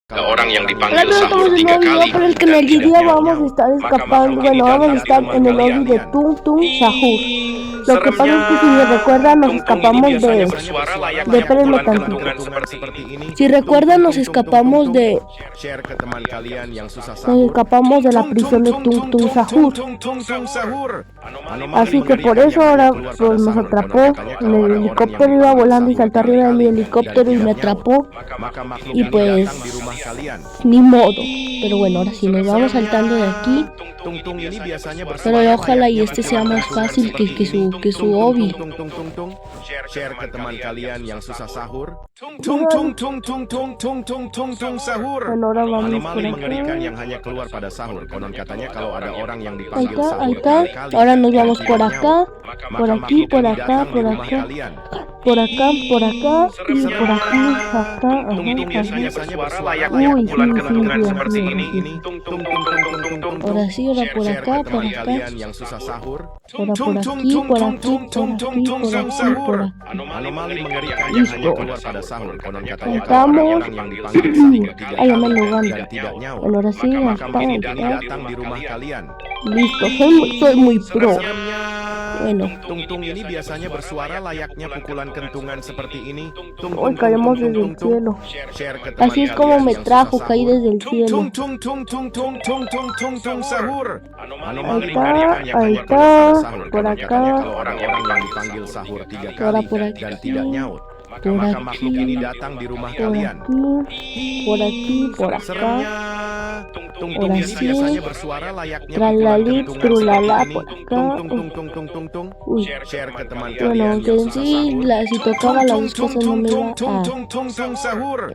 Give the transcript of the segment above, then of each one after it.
Orang yang dipanggil Hola, sahur estamos en un 3 nuevo kali video, pero el que dan en el tidak día nyaut. vamos a estar Maka escapando, makhluk bueno, ini vamos a datang estar di rumah en el lobby de kalian. Tung Tung Sahur. Lo que pasa es que si Seremnya, recuerdan nos Tung Tung ini escapamos biasanya de bersuara layaknya espérenme pukulan tantito. kentungan seperti ini. Si recuerdan nos escapamos de Share ke teman kalian yang susah nos sahur. escapamos de la prisión de Tung Tung Sahur. Así que por eso ahora pues nos atrapó en el helicóptero, iba volando y saltó arriba de mi helicóptero y me atrapó. Y pues ni modo. Pero bueno, ahora sí nos vamos saltando de aquí. Pero ojalá y este sea más fácil que su hobby. Share ke teman kalian yang susah sahur. Bueno, ahora vamos por Anomali mengerikan acá. yang hanya keluar pada sahur. Konon katanya kalau ada orang yang Ahí dipanggil está, sahur ahí está. 3 kali Ahora nos dan vamos tidak por nyaut, acá, maka por aquí, makhluk por ini acá, datang di por rumah acá, kalian. por acá, por acá y por aquí, acá, Tung-tung biasanya ajá. bersuara layaknya Uy, pukulan sí, kentungan sí, seperti sí, ini. sí. Tung-tung-tung-tung-tung-tung. Ahora sí, ahora por Share acá, ke por teman acá. kalian yang susah sahur. Ahora por aquí, por aquí, por aquí, por aquí, por aquí. Anomali mengerikan yang hanya Listo. keluar pada sahur. Konon katanya kalau ada Saltamos. orang yang dipanggil sahur 3 Ay, ya me kali logan. dan tidak nyaut, Bueno, ahora sí, maka ya makhluk ini está. datang di rumah kalian. Listo, soy muy pro. Seremnya. Bueno, Tung-tung ini biasanya bersuara layaknya pukulan kentungan seperti ini. hoy caemos desde el cielo. Share ke teman Así es como kalian me yang trajo, susah caí sahur. desde el cielo. Sahur. Ahí Anomali está, mengerikan yang ahí hanya keluar pada está, sahur. por Konon acá. katanya kalau orang-orang yang dipanggil sahur 3 Ahora kali por aquí, dan tidak nyaut, por maka aquí, makhluk ini datang di rumah por kalian. aquí, por aquí, por Seremnya. acá. Tung-tung Ahora ini sí. biasanya bersuara layaknya Tralali, pukulan kentungan trulala, seperti ini. por acá. Tung-tung-tung-tung-tung-tung. Uy, Share ke teman bueno, kalian aunque yang en susah sí, sahur. si tocaba las dos cosas no me iba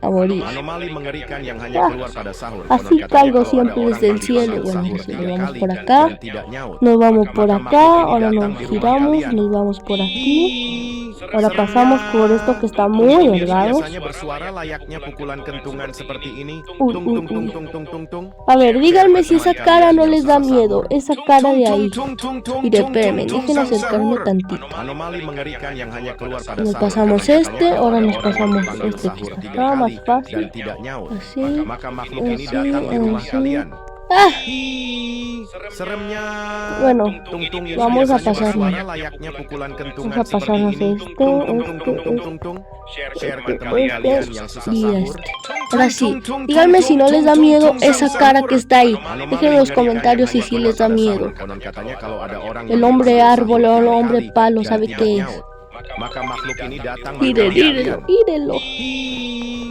a morir. Anomali mengerikan yang hanya Ah, keluar pada sahur. así Konon katanya caigo kalau ada siempre orang desde yang el cielo. dipanggil Bueno, sahur si 3 nos vamos kali por acá, dan tidak nyaut, nos vamos por maka acá, makhluk ini ahora datang nos di rumah giramos, kalian. nos vamos por aquí. Ahora pasamos por esto que está muy Tung-tung delgado. biasanya bersuara layaknya pukulan kentungan seperti ini. Uy, Tung uy, tung tung uy. tung tung tung tung. A ver, díganme si esa cara no les da miedo, esa cara de ahí. Mire, espérenme, dejen acercarme tantito. Anomali mengerikan yang hanya keluar pada Nos sahur. pasamos Katanya este, kalau ahora ada nos orang yang pasamos dipanggil este que sahur está 3 acá, kali más fácil. dan tidak nyaut, Así, maka makhluk ini así, datang di rumah así. kalian. Ah, Seremnya. bueno, Tung-tung ini vamos a biasanya pasarnos. bersuara layaknya pukulan kentungan Vamos a seperti pasarnos ini. este, Tung tung tung tung tung este, tung tung. Share ke teman kalian yang susah y sahur. este. Ahora sí, díganme si no les da miedo esa cara que está ahí. Dejen en los comentarios si sí les da miedo. Konon katanya kalau ada orang El yang hombre dipanggil árbol sahur o el 3 hombre kali palo, dan ¿sabe tidak qué es? nyaut, maka makhluk ini datang di Miren, rumah mírenlo, kalian. mírenlo.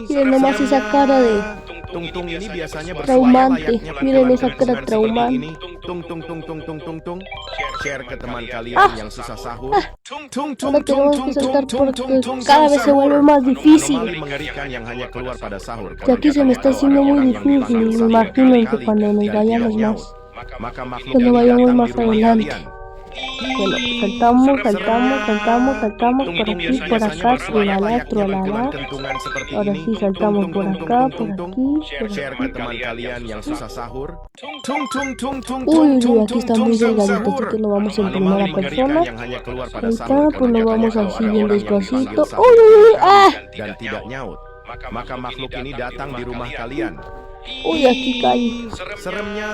Miren nomás esa cara de Tung-tung ini biasanya bersuara traumante. layaknya Miren pukulan esa cara kentungan seperti traumante. ini. Tung tung tung tung tung tung tung. Share ke teman kalian Ah. yang susah sahur. Ahora tenemos que saltar porque cada vez se vuelve más Anomali difícil. mengerikan yang hanya keluar pada sahur. Y aquí se me está haciendo muy difícil. Imagínense cuando nos vayamos más. Maka makhluk Cuando ini vayamos datang más di rumah adelante. kalian. Bueno, saltamos, saltamos, saltamos, saltamos por Tung-tung aquí, biasanya por bersuara acá, trulala, layaknya pukulan trulala. kentungan seperti Ahora ini. sí saltamos Tung, por tung, acá, tung, por tung, tung, aquí, por Share aquí. ke teman kalian yang susah sahur. Uy, uy, aquí está muy delgadito, así que nos vamos en Anomali primera mengerikan persona. yang hanya keluar pada Ahí sahur. está, pues Konon nos katanya vamos kalau así ada bien orang yang despacito. dipanggil sahur Uy, uy, uy, 3 kali ah. dan tidak nyaut, maka makhluk ini datang di rumah kalian. Uy, aquí caí. Seremnya.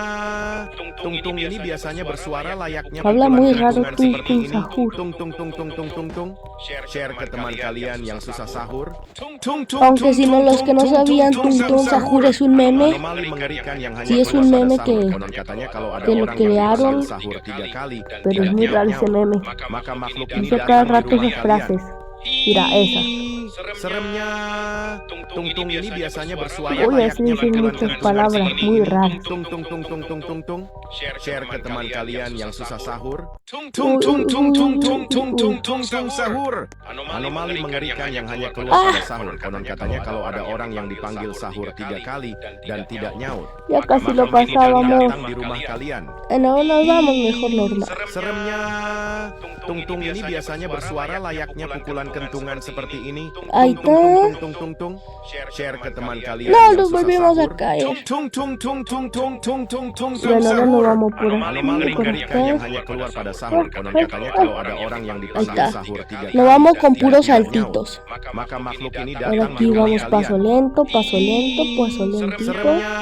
Tung-tung ini biasanya bersuara layaknya Habla pukulan muy raro kentungan Tung seperti Tung ini. Sahur. Tung tung tung tung tung tung tung. Share ke teman kalian yang susah sahur. Aunque si no, los que no sabían, Tung Tung Sahur es un meme. Anomali mengerikan yang hanya Sí, es keluar un pada meme sahur. que- Konon katanya kalau ada que lo orang yang crearon, dipanggil sahur 3 kali Pero dan es muy tidak raro ese nyaut, meme. maka makhluk ini Dice datang cada di rato rumah esas kalian. frases. Mira, esas. Seremnya. Tung-tung ini biasanya bersuara Uy, así layaknya dicen pukulan muchas kentungan palabras seperti muy ini. raras. Tung tung tung tung tung tung tung. Share ke teman kalian yang susah sahur. Sahur. Anomali mengerikan yang hanya keluar pada sahur. Konon katanya kalau ada orang yang dipanggil sahur 3 kali dan tidak nyaut, Ya casi lo maka makhluk ini pasábamos. datang di rumah kalian. No, nos vamos mejor normal. Seremnya. Tung-tung ini biasanya bersuara layaknya pukulan kentungan kentungan seperti ini. Ahí Tung, tung, está. tung, tung, tung, tung. Share ke teman kalian No, yang nos susah volvimos a sahur. caer. Tung, tung, tung, tung, tung, tung, tung, tung, Bueno, ahora nos vamos por Anomali aquí, por mengerikan yang acá. hanya keluar pada sahur. Konon katanya kalau ada orang yang Ahí dipanggil está. sahur 3 kali Nos vamos dan con dia puros tidak nyaut, saltitos. maka makhluk ini Ahora datang aquí di rumah vamos paso kalian. lento, paso lento, paso lentito. Seremnya,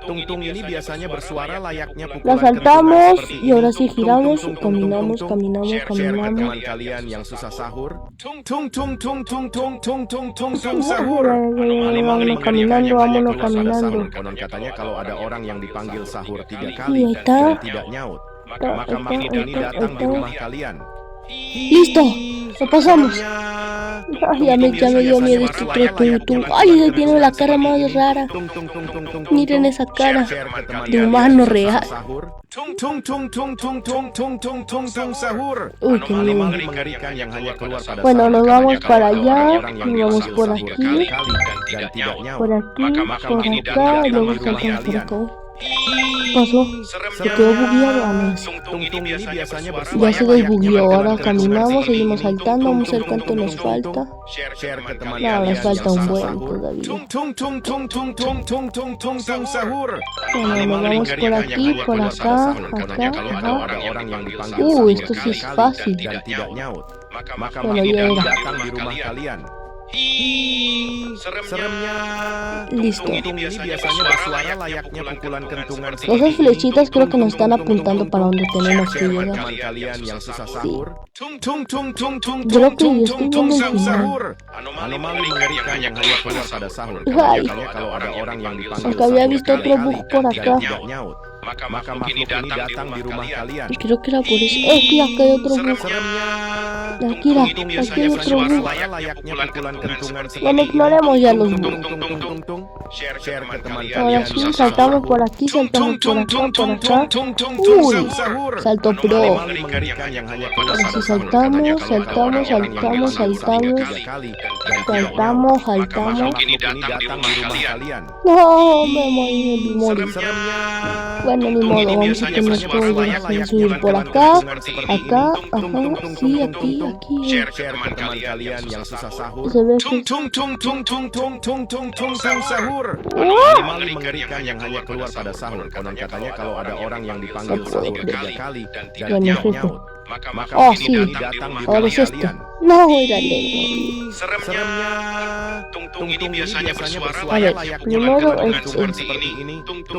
tung-tung ini biasanya bersuara layaknya La pukulan saltamos kentungan seperti y ahora ini. sí giramos, Tung, tung, tung, tung, caminamos, tung, tung. caminamos, Share ke caminamos. teman kalian yang susah sahur. Tung, tung, tung, tung, tung, tung, tung, tung, tung, tung, sahur. Anomali Vámonos mengerikan caminando, yang hanya vámonos keluar pada caminando. sahur. Konon katanya kalau ada orang yang dipanggil sahur 3 Sí, kali ahí está. dan tidak nyaut, maka makhluk ini datang di rumah kalian. Listo, lo pasamos. Ay, ya me dio miedo este trotutu. Ay, ese tiene la cara más rara. Miren esa cara de humano real. Uy, qué miedo. Bueno, nos vamos para allá, nos vamos por aquí, por acá, y luego saltamos por acá. ¿Qué pasó? Se quedó bugueado. Ah, no, sí. Ya se desbugueó, ahora caminamos, seguimos saltando, vamos a ver cuánto nos falta. No, nos falta un buen todavía. Bueno, nos vamos por aquí, por acá, acá, ajá. Esto sí es fácil. Bueno, ya era. Listo. Esas flechitas creo que nos están apuntando para donde tenemos que llegar. Sí. Creo que yo estoy viendo el final. Ay, aunque había visto otro bug por acá. Maka makhluk ini datang di rumah kalian. Creo que era por eso. Aquí hay otro bug. Aquí hay otro bug. Bueno, ignoremos ya los bugs. Ahora sí, saltamos por aquí, saltamos por acá, por acá. Uy, salto pro. Ahora sí, saltamos, saltamos, saltamos, saltamos. Saltamos, saltamos. No, me morí. Bueno, ni modo, vamos a tener que volver a subir por acá, acá, ajá, sí, aquí. Se ve que... Bueno, es este. Oh, sí, ahora es este. No, era lento. A ver, primero es este.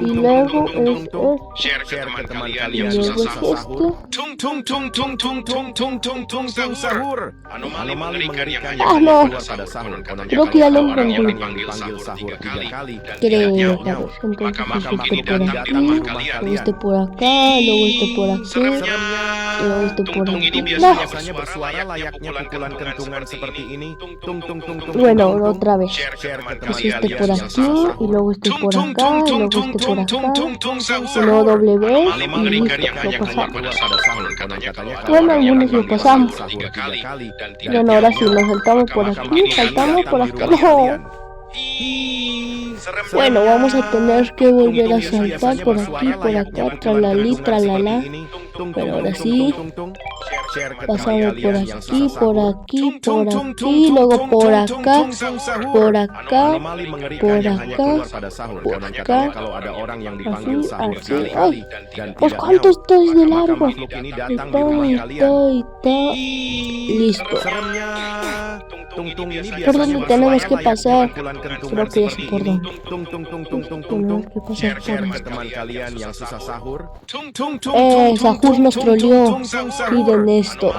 Y luego es este. Y luego es este. Ah, no. Creo que ya lo encontré. Creo, ya ves. Entonces este por aquí, luego este por acá, luego este por aquí, luego este por aquí. No. Bueno, otra vez. Es este por aquí, y luego este por acá, y luego este por acá, y luego doble vez, y listo, lo pasamos. Bueno, algunos lo pasamos. Bueno, ahora sí, nos saltamos por aquí, saltamos por acá. No. Bueno, vamos a tener que volver a saltar por aquí, por acá, tralalí, tralala. Pero ahora sí, pasamos por aquí, por aquí, por aquí, luego por acá, por acá, por acá, por acá, así. Ay, pues ¿cuánto estoy de largo? Está. Listo. ¿Por dónde tenemos que pasar? Creo que ya sé por dónde. Tenemos que pasar por esto. Sahur nos troleó. Miren esto.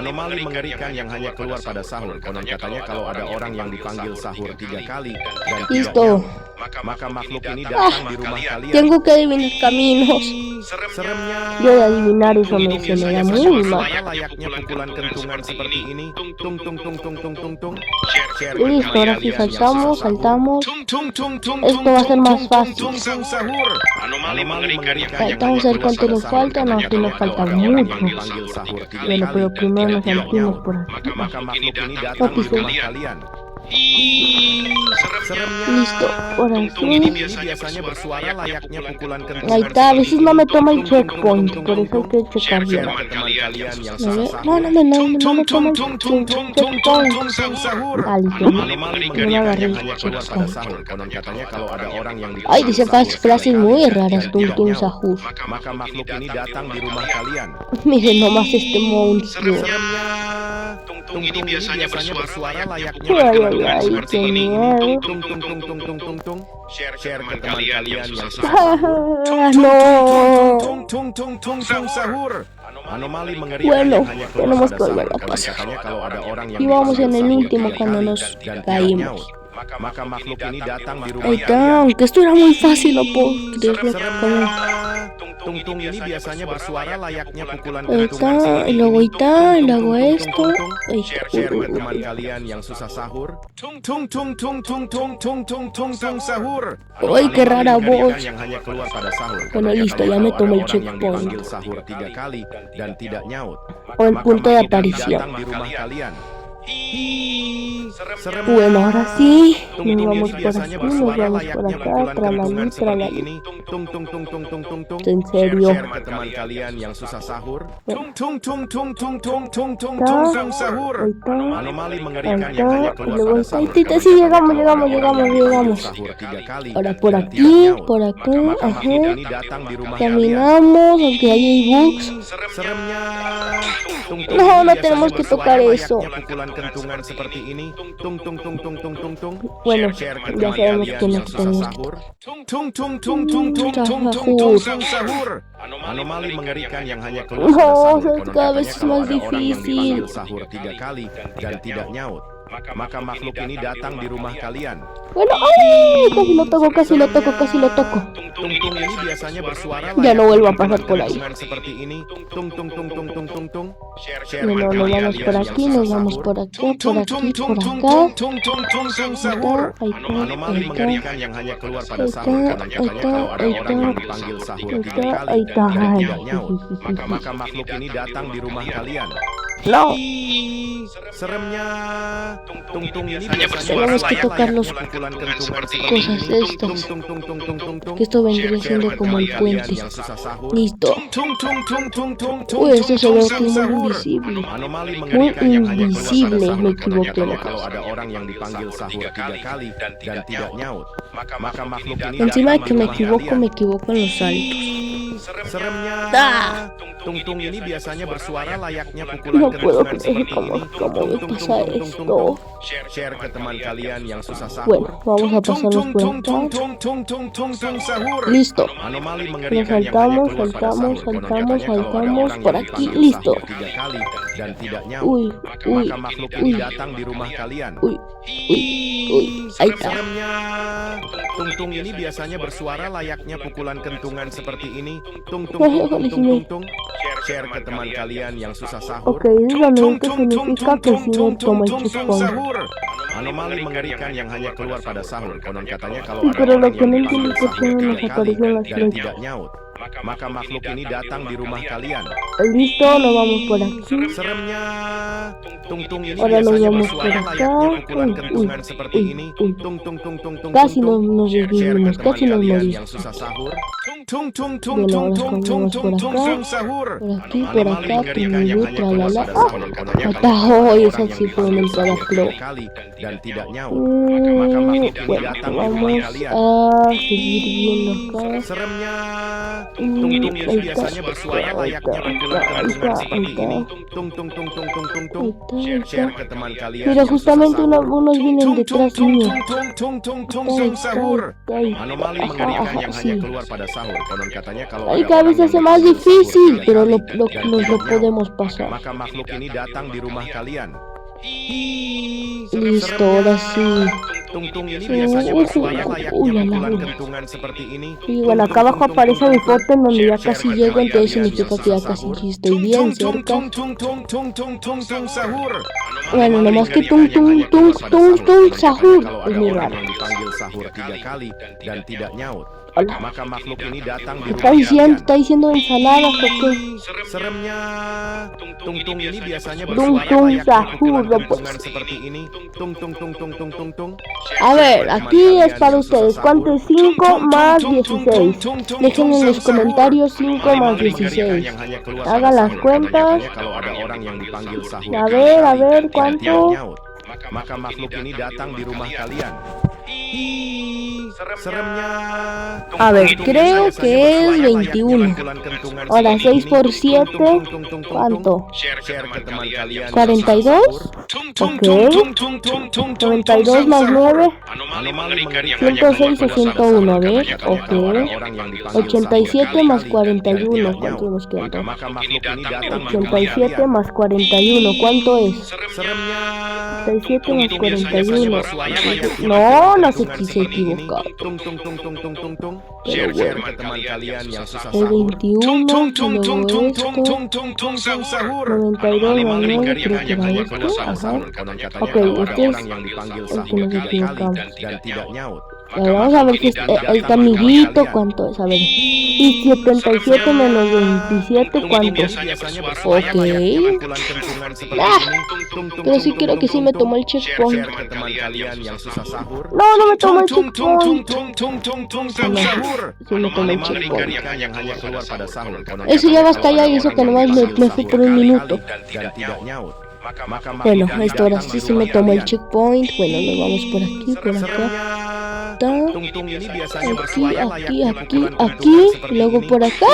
Listo. Tengo que adivinar caminos. Yo de adivinar eso se me da muy mal. Listo, ahora sí saltamos. Esto va a ser más fácil. Vamos a ver cuánto nos falta. No, aquí nos falta mucho. Bueno, pero primero nos salimos por aquí. Listo, ahora Ini sí. biasanya bersuara layaknya pukulan kentungan. Ahí está, a veces no me toma el checkpoint, por eso hay que checar bien. Share ke teman kalian yang A ver, susah no, sahur. no me toma el checkpoint. Sahur. Ah, listo, Anomali no me mengerikan agarré yang el hanya keluar pada checkpoint. sahur. Konon katanya kalau ada orang yang Ay, dice sahur frases muy sekali raras, dan tung tidak tung nyaut, sahur. maka makhluk ini datang di rumah kalian. Miren nomás este monstruo. Seremnya. Tung ini biasanya bersuara layaknya Ay, pukulan ay, ay, kentungan qué seperti ini. miedo. Tung. Share ke teman kalian yang susah Ah, no. sahur. Anomali mengerikan Bueno, yang hanya keluar tenemos pada que volver sahur. a Konon pasar. katanya kalau ada orang yang Y vamos dipanggil en el sahur último 3 cuando kali nos dan tidak caímos. nyaut, maka makhluk ini datang di rumah Ahí kalian. está, que esto era muy fácil, no puedo creerlo. Seremnya. Tung ini biasanya bersuara layaknya pukulan Ahí kentungan está, seperti y luego ini. ahí está, y luego esto. Ahí está. Share ke teman kalian yang susah sahur. Sahur. Ay, qué rara voz. Yang hanya keluar pada sahur. Bueno, Konon listo, katanya ya me kalau tomo ada el orang yang checkpoint. dipanggil sahur 3 kali dan tidak nyaut, O el maka punto de makhluk ini aparición. datang di rumah kalian. Serem. Bueno, ahora sí, nos Tung vamos ini por biasanya aquí, nos bersuara vamos por layaknya acá, pukulan kentungan tralali, seperti tralali. ini. Tung. En serio. Share ke teman kalian yang susah sahur. Sahur. Ahí está. Anomali Ahí mengerikan yang hanya está, y keluar luego pada está, sahur. ahí está, sí, llegamos. Sahur 3 kali Ahora por dan aquí, tidak nyaut, por acá, maka makhluk ajá. ini datang di rumah kalian. Caminamos, aunque ahí hay bugs. Seremnya. No, no biasanya tenemos que bersuara tocar eso. layaknya pukulan kentungan seperti ini. Tung. Bueno, Share ke ya teman sabemos kalian que no yang susah tenemos que sahur. Sahur. Sahur. Anomali mengerikan yang hanya keluar No, pada sahur. es Konon cada katanya vez kalau más ada orang yang difícil. dipanggil sahur 3 kali dan tidak nyaut, maka makhluk ini datang di rumah kalian. Bueno, ¡ay! Casi lo toco. Tung ini biasanya bersuara Ya no vuelvo a layaknya pasar por pukulan ahí. kentungan seperti ini. Tung. Share Bueno, ke nos teman vamos kalian por yang aquí, susah nos vamos sahur. por aquí, por acá. Sahur. Ahí está, Anomali ahí está. mengerikan yang hanya keluar pada Ahí sahur. está, Konon ahí katanya está, kalau ada ahí orang yang está. dipanggil sahur Ahí 3 está, kali ahí está. dan Ay, tidak nyaut, maka makhluk ini datang di rumah kalian. No, Seremnya. Tung ini Tenemos que tocar los pukulan kentungan cosas estas. Que esto vendría siendo como el puente. Listo. Uy, esto se ve aquí muy invisible. Anomali Muy mengerikan yang hanya keluar pada invisible, sahur. me Konon equivoqué. katanya kalau ada orang yang dipanggil sahur 3 kali dan tidak nyaut, maka makhluk ini Encima de datang que di me rumah equivoco kalian. en los saltos. Seremnya. Ah. Tung ini biasanya bersuara layaknya pukulan No puedo kentungan creer seperti ini. cómo me pasa esto. Share ke teman kalian yang susah sahur. Bueno, vamos a pasarnos por acá. Listo. Anomali Nos mengerikan yang hanya saltamos, keluar pada sahur. Konon katanya kalau ada orang por yang aquí. dipanggil Listo. sahur 3 kali dan tidak nyaut, Uy, maka makhluk ini uy. datang di rumah kalian. Uy. Ahí está. Seremnya. Tung ini biasanya bersuara layaknya pukulan kentungan seperti ini. Tung. Share ke teman kalian yang susah sahur. Ok, díganme qué significa que si me toma el checkpoint. Anomali mengerikan yang hanya keluar pada sahur. Konon katanya kalau Sí, ada pero lo orang que no yang entiendo dipanggil es por qué sahur no nos 3 kali aparecen las dan flechas. tidak nyaut, maka makhluk ini datang di rumah kalian. Listo, nos vamos por aquí. Seremnya. Tung ini Ahora nos biasanya vamos bersuara por acá. layaknya pukulan Uy, kentungan uy, seperti uy, ini. uy. Tung. Casi nos Share ke desvivimos, teman casi nos kalian morimos. yang susah sahur. Bueno, ahora comemos por acá, por aquí, por acá, tuyo, tralala. Atajo, y esas sí pueden entrar a flow. Dan tidak nyaut, maka makhluk ini Bueno, datang di rumah vamos kalian. a seguir viendo acá. Seremnya. Tung ini Ahí está, biasanya bersuara ahí layaknya está, pukulan ahí kentungan está, seperti ahí está. ini. Tung. Ahí Share está. ke teman kalian Pero yang susah justamente sahur. unos vienen detrás mío. Sahur. Ahí. Anomali Ajá, mengerikan ajá, yang sí. hanya keluar pada sahur. Konon katanya kalau Ahí ada cada orang vez se yang hace más dipanggil sahur difícil, 3 pero kali nos dan lo tidak nyaut, podemos pasar. maka makhluk ini datang di rumah kalian. Listo, ahora sí. Tung ini biasanya bersuara layaknya pukulan la. kentungan seperti ini. Y bueno, acá abajo aparece mi foto en donde ya casi llego, entonces significa que ya casi estoy bien cerca. Sahur. Bueno, nomás que tung, sahur. Es muy raro. Yang dipanggil sahur 3 kali dan tidak nyaut, Hola. Maka makhluk ini datang di ¿Qué está rumah diciendo? kalian. ¿Está diciendo ensaladas o qué? Seremnya. Tung-tung ini biasanya Tung bersuara tung layaknya sahur, pukulan no kentungan pues. seperti ini. Tung tung tung tung tung tung tung. A ver, aquí es para ustedes. ¿Cuánto es 5 más 16? Dejen en los comentarios 5 más 16. Hagan las cuentas. Kalau ada orang yang dipanggil sahur. A ver, ¿cuánto? Tidak nyaut. Maka makhluk ini datang di rumah kalian. Seremnya. A ver, creo que es 21. Ahora 6 por 7, ¿cuánto? Share ke teman kalian. 42. Ok. 92 más 9. Anomali mengerikan 106 o 101, a ver. Ok. 87 más 41. ¿Cuánto nos queda? Maka makhluk ini datang di rumah 87 kalian. más 41. ¿Cuánto es? Seremnya. 87 más 41. No, no se quise equivocar. Tung tung tung tung tung tung tung. Pero Share bueno. ke teman kalian yang susah El sahur. 21, luego esto, 92 más 9, creo que era este, ajá. Ok, este es el que nos equivocamos. Dan tidak nyaut. A ver, vamos a ver si el camiguito, ¿cuánto es? A ver. Y 77 menos 27, ¿cuánto? Ok. Pero sí creo que sí me tomó el checkpoint. Share ke teman kalian yang susah sahur. No, no me tomó el checkpoint. Sí me tomó el Anomali checkpoint. mengerikan yang hanya keluar pada sahur. Konon Eso ya basta katanya ya, kalau y eso ada que orang nomás yang me dipanggil fui sahur por un 3 minuto. kali dan tidak nyaut. Maka Bueno, makhluk ini esto ahora datang sí di se me rumah tomó el kalian. checkpoint. Bueno, nos vamos por aquí, por acá. Tung-tung ini biasanya Aquí, bersuara aquí, layaknya aquí, pukulan aquí, kentungan seperti luego ini. por acá.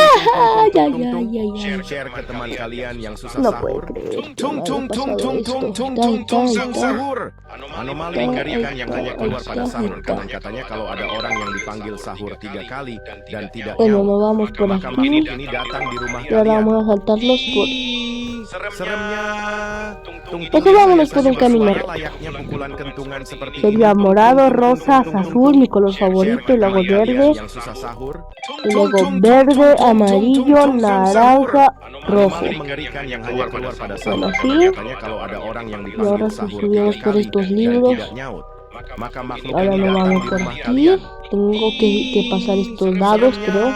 Ya, ya, ya, ya. Share ke teman kalian yang susah No puedo sahur. creer que me haya pasado esto. Anomali mengerikan yang hanya keluar pada sahur. Konon katanya kalau ada orang yang dipanggil sahur 3 kali dan tidak Bueno, nyaut, nos vamos por maka aquí. makhluk ini datang di rumah Y ahora kalian. vamos a saltarlos por... Seremnya. Mejor vámonos por un camino recto. Layaknya pukulan kentungan seperti Sería ini. morado, rosa, azul, mi color favorito, y luego verde, Yang susah sahur. y luego verde, amarillo, naranja, rojo. Anomali mengerikan yang hanya keluar pada sahur. Bueno, Konon sí. katanya kalau ada orang yang Y dipanggil ahora si sahur subimos 3 por kali estos dan libros, tidak nyaut, maka makhluk ahora ini nos datang vamos di por rumah aquí. kalian. Tengo que pasar estos dados, creo.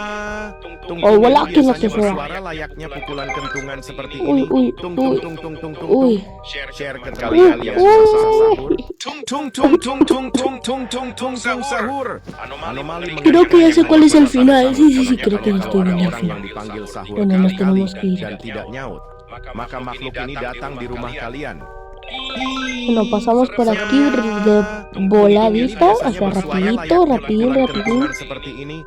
Oh, voilà, que no te sea. bersuara layaknya pukulan kentungan seperti Uy, ini. uy, Tung uy. tung tung tung tung Uy. tung. Share ke Uy, kalian yang susah sahur. uy. Sahur. Anomali Creo que ya sé cuál es el final. Sí, sí, sí, Katanya creo que ya kalau estoy ada viendo el orang final. yang dipanggil sahur Bueno, nos 3 tenemos kali que ir. dan tidak nyaut, maka makhluk ini datang di rumah kalian. Bueno, pasamos por aquí de voladita, o sea, rapidito, rapidín, rapidín. Seperti ini.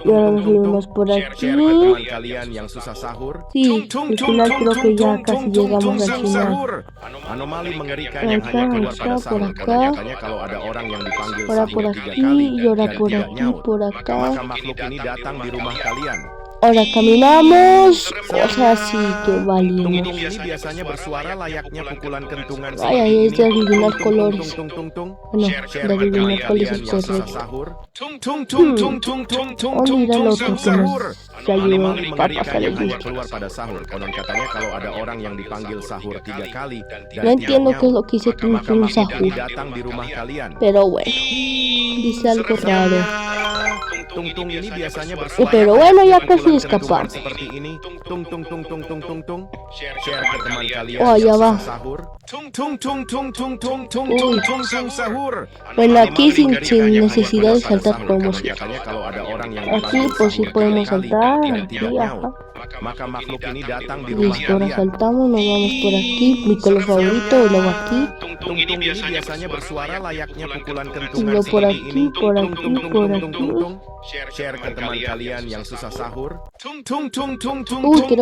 Y ahora nos subimos por Share aquí. ke teman kalian yang susah sahur. Sí, al final creo que ya casi llegamos al final. Anomali mengerikan yang hanya keluar pada Acá, por sahur. acá. Konon katanya kalau ada orang yang dipanggil Ahora sahur por 3 aquí, kali y ahora dan por tidak aquí, nyaut, por maka acá. makhluk ini datang di rumah kalian. Ahora caminamos, cosas así que valimos. Tung-tung ini biasanya bersuara layaknya pukulan kentungan Ay, ay, es de adivinar Tung, tung, colores. tung, tung, tung, tung. Bueno, Share de ke teman adivinar cuál es kalian el yang susah correcto. sahur. Oh, mira el otro que nos ayudó Anomali para mengerikan pasar el yang hanya gusto. keluar pada sahur. Konon katanya kalau ada orang yang dipanggil sahur 3 kali dan No entiendo tidak qué es nyaut, lo que dice Tung maka Tung makhluk ini Sahur, datang di rumah kalian. pero bueno, dice algo raro. Tung-tung ini biasanya bersuara Pero bueno, ya layaknya casi pukulan escapamos. kentungan seperti ini. Tung tung tung tung tung tung tung. Share ke teman kalian Oh, ya yang va. susah sahur. Uy. Sahur. Bueno, aquí sin Mengerikan yang hanya necesidad de keluar pada saltar sahur. podemos Konon ir. katanya kalau ada orang yang Aquí dipanggil pues sí sahur podemos 3 kali saltar, dan aquí, tidak nyaut, ajá. maka makhluk ini datang di rumah Listo, ahora kalian. saltamos, nos vamos por aquí, mi color favorito, y luego aquí. Tung-tung ini biasanya bersuara layaknya pukulan Y kentungan luego por seperti aquí, ini. por Tung, aquí, tung, tung, por tung, aquí. tung, tung. Share ke teman kalian yang susah sahur. Uy, creo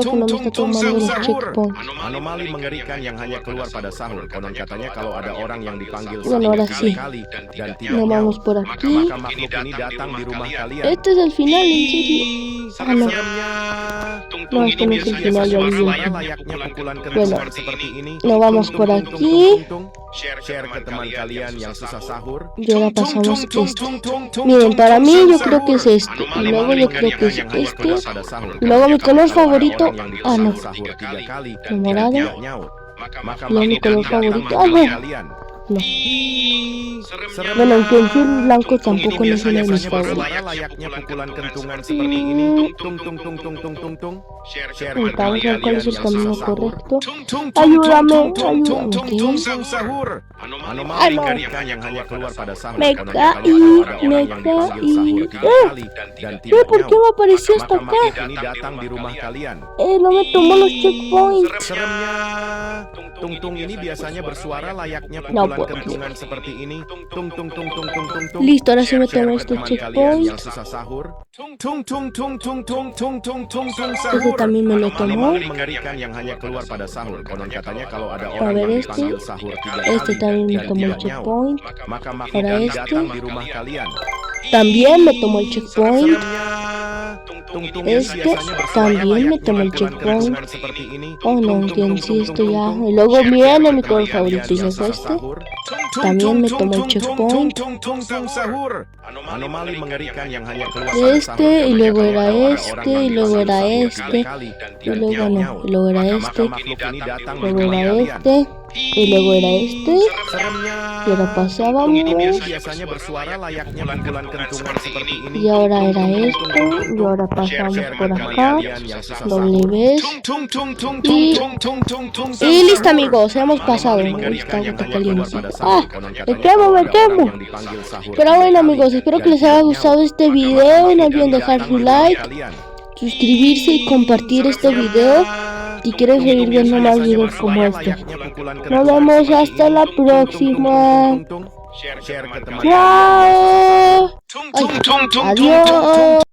que no me está tomando el checkpoint. Anomali mengerikan yang hanya keluar pada sahur. Konon katanya kalau ada orang yang dipanggil Bueno, sahur ahora 3 sí. kali dan tidak Nos vamos nyaut, por aquí. maka makhluk ini datang di rumah kalian. Este es el final, en serio. Ah, no. No, este no es el final, ya vi Bersuara bien. layaknya pukulan Bueno, kentungan seperti ini. nos vamos Tung, por tung, tung, aquí. tung, tung, tung. Share ke teman kalian yang susah sahur. Y ahora pasamos este. Miren, para mí yo creo que es este. Y luego yo creo que es este. Y luego mi color favorito. Ah, no. Sahur 3 kali El morado. dan tidak nyaut, maka Luego mi makhluk ini color datang di favorito. Ah, rumah no. kalian. No. Serem. Bueno, aunque en sí el blanco tampoco no es una de mis Biasanya favoritas. bersuara layaknya pukulan kentungan seperti ini. Tung tung tung tung tung tung tung. Share ke Vamos teman a ver cuál es kalian el yang camino susah sahur. correcto. Tung, tung, Ayúdame, tung, tung, tung, ayúdame. tung, tung, tung, sahur. Anomali no. mengerikan yang hanya keluar pada sahur. Me Konon caí, katanya kalau ada orang me yang dipanggil sahur 3 caí. kali dan ¿Qué? tidak ¿Por qué me nyaut, apareció hasta maka acá? makhluk ini datang di rumah kalian. No me tomó los checkpoints. Seremnya, tung-tung ini biasanya bersuara layaknya No pukulan puedo. kentungan seperti ini. Tung tung tung tung tung tung tung. Listo, ahora sí me Share tomé ke este teman kalian checkpoint. yang susah sahur. Tung tung tung tung tung tung tung tung tung tung Ese sahur. también me lo tomó. Anomali mengerikan yang hanya keluar pada sahur. Konon katanya kalau ada A orang ver yang este. dipanggil sahur 3 Este kali también me dan tomó el tidak nyaut, checkpoint. maka makhluk Ahora ini este. datang di rumah kalian. También me tomó el checkpoint. Seremnya, tung-tung ini Este biasanya bersuara también me layaknya tomó el pukulan checkpoint. kentungan seperti ini. Oh no, Tung, que tung, en tung, sí tung, esto tung, ya. tung. Y luego Share viene ke mi teman color kalian favorito y yang es susah este. sahur. También me tomó el checkpoint. Sahur. Anomali mengerikan yang hanya keluar pada Este, sahur. y luego Konon era kalau ada este, orang yang y luego dipanggil era sahur este, 3 kali y dan luego no, nyaut, y luego era maka este, makhluk ini datang di luego rumah era kalian. este, y luego era este. Seremnya, Y ahora pasábamos. tung-tung biasanya bersuara layaknya pukulan kentungan seperti ini. Y ahora Tung, era tung, tung, este, tung, tung, tung, y tung. ahora pasamos Share por ke acá. kalian yang susah Doble sahur. vez. Tung, tung, tung, tung, Y- tung, tung, tung, tung, tung, Y listo sahur. amigos, hemos pasado. Anomali Uy, mengerikan está yang hanya caliente. keluar pada sahur. Konon Me katanya quemo, kalau me ada orang quemo. yang dipanggil sahur Pero 3 bueno kali amigos, espero que dan les haya tidak gustado nyaut, este maka video. No makhluk olviden ini dejar datang su di rumah like, kalian. suscribirse y compartir este video. Si quieres seguir viendo más videos como este. Nos vemos hasta la próxima. Share ke teman kalian yang susah sahur. Chao. Ay, adiós.